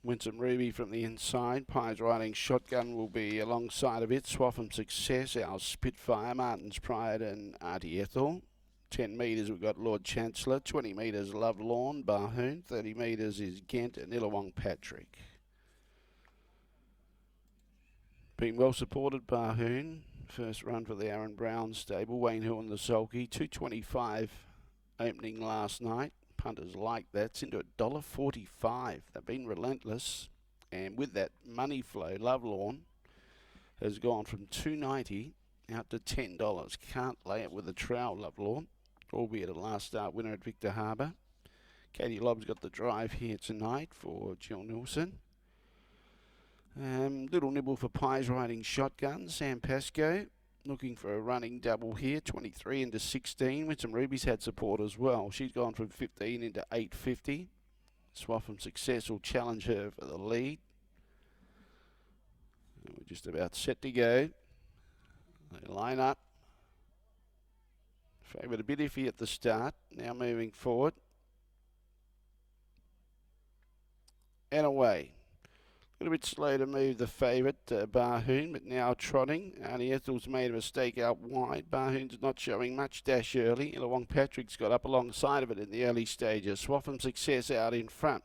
Winsome Ruby from the inside. Pies Riding Shotgun will be alongside of it. SWAFFHAM Success, our Spitfire, Martens Pride and AUNTY ETHAL. 10 metres we've got Lord Chancellor. 20 metres LOVELORN, BARHOON. 30 metres is GHENT and ILLAWONG Patrick. Been well supported, BARHOON. First run for the Aaron Brown stable. Wayne Hill and the Sulky. 225 opening last night. Punters like that. It's into $1.45. They've been relentless. And with that money flow, LOVELORN has gone from $2.90 out to $10. Can't lay it with a trowel, LOVELORN, albeit a last start winner at Victor Harbour. Katie Lobb's got the drive here tonight for Jill Neilson. Little nibble for Pies Riding Shotgun. Sam Pascoe looking for a running double here. 23 into 16. Winsome Ruby's had support as well. She's gone from 15 into 850. SWAFFHAM Success will challenge her for the lead. And we're just about set to go. They line up. Favourite a bit iffy at the start. Now moving forward. And away. A little bit slow to move the favourite, BARHOON, but now trotting. AUNTY ETHAL's made a mistake out wide. BARHOON's not showing much dash early. ILLAWONG Patrick's got up alongside of it in the early stages. SWAFFHAM Success out in front.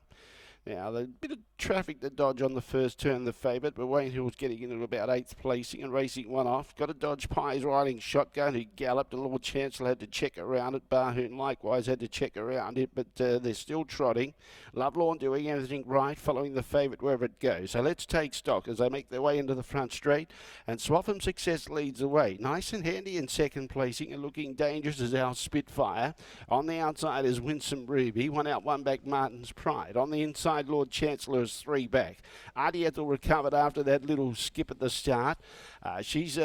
Now, a bit of traffic to dodge on the first turn, the favourite, but Wayne Hill's getting into about 8th placing and racing one off. Got to dodge Pies Riding Shotgun, who galloped, and Lord Chancellor had to check around it. BARHOON likewise had to check around it, but they're still trotting. LOVELORN doing everything right, following the favourite wherever it goes. So let's take stock as they make their way into the front straight, and SWAFFHAM Success leads the way. Nice and handy in second placing, and looking dangerous as our Spitfire. On the outside is Winsome Ruby. One out, one back, Martens Pride. On the inside, Lord Chancellor is 3 back. AUNTY ETHAL recovered after that little skip at the start. She's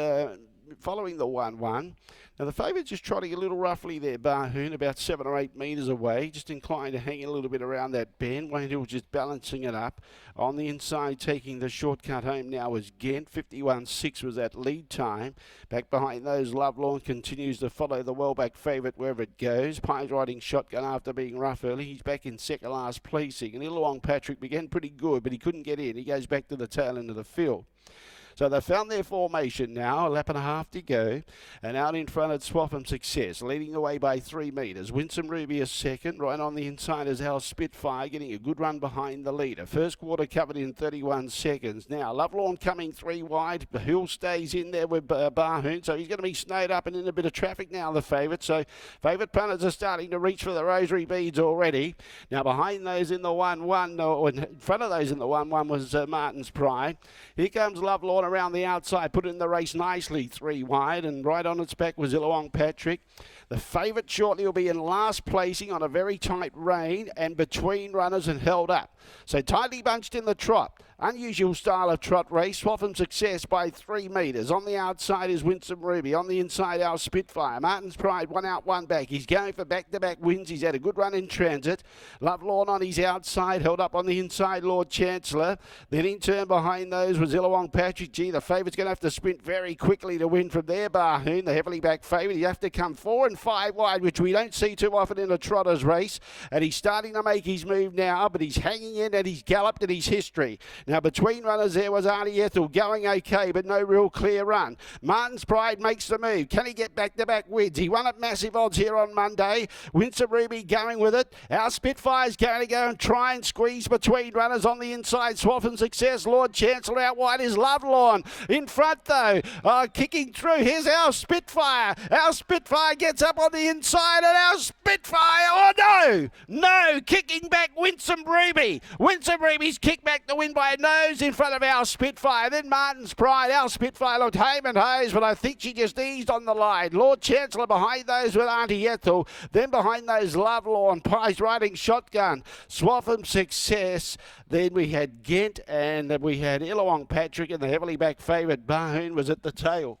following the 1-1. Now the favourite's just trotting a little roughly there, BARHOON, about 7 or 8 metres away, just inclined to hang a little bit around that bend. Wayne Hill just balancing it up. On the inside, taking the shortcut home now is GHENT. 51.6 was that lead time. Back behind those, LOVELORN continues to follow the well-back favourite wherever it goes. Pies Riding Shotgun after being rough early. He's back in second last placing. And ILLAWONG Patrick began pretty good, but he couldn't get in. He goes back to the tail end of the field. So they've found their formation now, a lap and a half to go. And out in front it's SWAFFHAM Success, leading the way by 3 metres. Winsome Ruby is second. Right on the inside is our Spitfire, getting a good run behind the leader. First quarter covered in 31 seconds. Now, LOVELORN coming 3 wide. Hill stays in there with BARHOON, so he's going to be snowed up and in a bit of traffic now, the favourite. So favourite punters are starting to reach for the rosary beads already. Now, behind those in the 1-1, or in front of those in the 1-1 was Martens Pride. Here comes LOVELORN around the outside, put it in the race nicely, 3 wide, and right on its back was ILLAWONG Patrick. The favourite shortly will be in last placing on a very tight rein and between runners and held up. So tightly bunched in the trot. Unusual style of trot race. SWAFFHAM Success by 3 metres. On the outside is Winsome Ruby. On the inside, our Spitfire. Martens Pride, 1 out, 1 back. He's going for back-to-back wins. He's had a good run in transit. LOVELORN on his outside, held up on the inside, Lord Chancellor. Then in turn behind those was ILLAWONG Patrick. Gee, the favourite's going to have to sprint very quickly to win from there, BARHOON, the heavily backed favourite. You have to come 4 and 5 wide, which we don't see too often in a Trotters race. And he's starting to make his move now, but he's hanging in and he's galloped in his history. Now, between runners there was AUNTY ETHAL going okay, but no real clear run. Martens Pride makes the move. Can he get back-to-back wins? He won at massive odds here on Monday. Winsome Ruby going with it. Our Spitfire's going to go and try and squeeze between runners on the inside. SWAFFHAM Success. Lord Chancellor out wide is LOVELORN. In front, though, kicking through. Here's our Spitfire. Our Spitfire gets up on the inside, and our Spitfire, no, kicking back Winsome Ruby. Winsome Ruby's kicked back to win by a nose in front of our Spitfire. Then Martens Pride. Our Spitfire looked hame and hose, but I think she just eased on the line. Lord Chancellor behind those with AUNTY ETHAL. Then behind those, LOVELORN, Pies Riding Shotgun, SWAFFHAM Success. Then we had GHENT and we had ILLAWONG Patrick, and the heavily backed favourite BARHOON was at the tail.